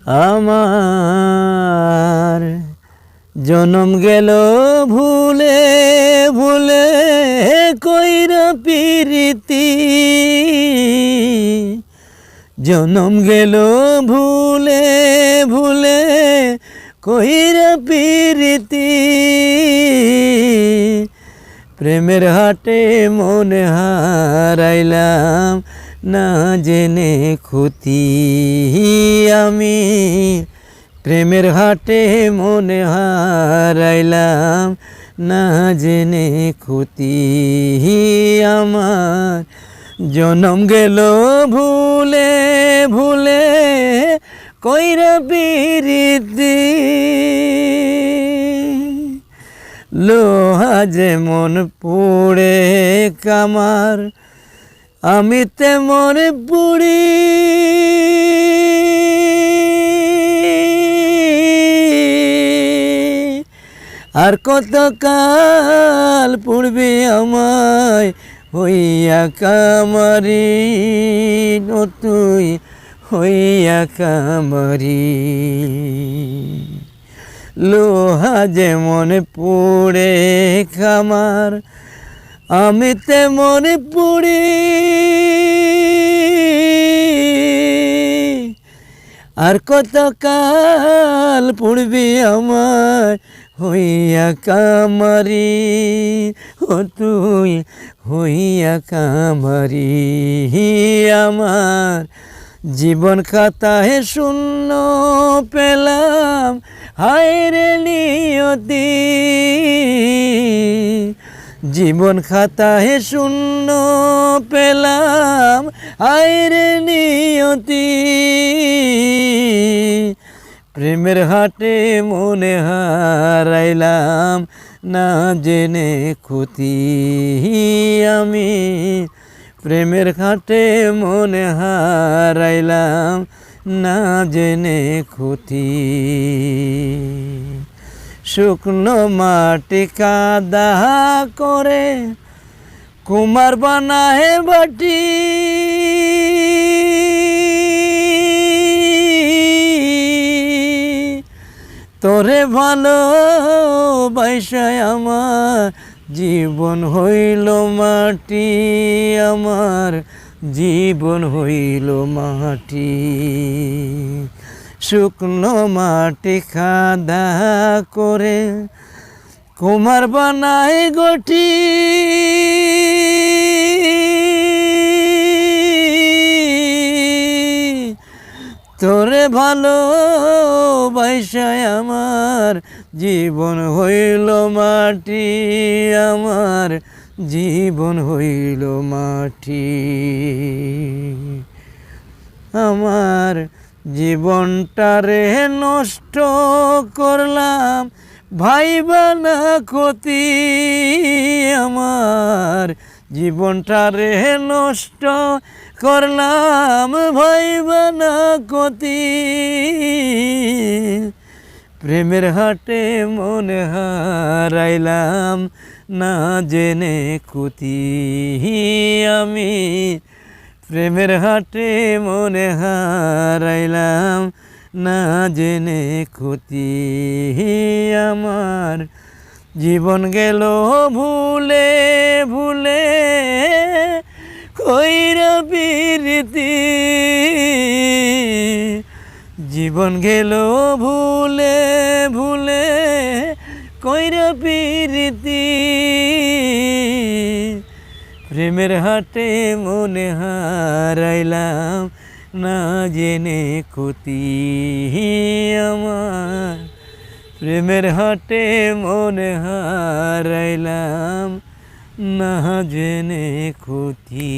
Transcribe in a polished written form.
আমার জনম গেল ভুলে ভুলে কইরা পিরিতি, জনম গেল ভুলে ভুলে কইরা পিরিতি। প্রেমের হাটে মনে হারাইলাম না জেনে ক্ষতি আমি, প্রেমের হাটে মনে হারাইলাম না জেনে ক্ষতি আমার। জনম গেল ভুলে ভুলে কইরা পিরিতি, লোহা যেমন পুড়ে কামার আমি তেমন পুড়ি, আর কতকাল পুড়বে আমায় হইয়া কামারি, ও তুই হইয়া কামারি। লোহা যেমন পুড়ে কামার আমি তেমন পুড়ি, আর কতকাল পুড়বি আমার হইয়া কামারি, ও তুই হইয়া কামারি। আমার জীবন খাতায় শূন্য পেলাম হায় রে নিয়তি, জীবন খাতায় শূন্য পেলাম হায় রে নিয়তি। প্রেমের হাটে মনে হারাইলাম না জেনে ক্ষতি আমি, প্রেমের ঘাটে মনে হারাইলাম না জেনে ক্ষতি। শুকনো মাটি কাদা করে কুমার বানায় বাটি, তোরে ভালোবাসায় আমার জীবন হইল মাটি, আমার জীবন হইল মাটি। শুকনো মাটি কাদা করে কুমার বানায় গটি, তোরে ভালোবাসায় আমার জীবন হইল মাটি, আমার জীবন হইল মাটি। আমার জীবনটারে নষ্ট করলাম ভাইবা না ক্ষতি, আমার জীবনটারে নষ্ট করলাম ভাইবা না ক্ষতি। প্রেমের হাটে মনে হারাইলাম না জেনে ক্ষতি আমি, প্রেমের হাটে মনে হারাইলাম না জেনে ক্ষতি আমার। জীবন গেল ভুলে ভুলে কইরা পিরিতি, জীবন গেল ভুলে ভুলে কইরা পিরিতি। প্রেমের হাটে মনে হারাইলাম না জেনে ক্ষতি আমার, প্রেমের হাটে মনে হারাইলাম না জেনে ক্ষতি।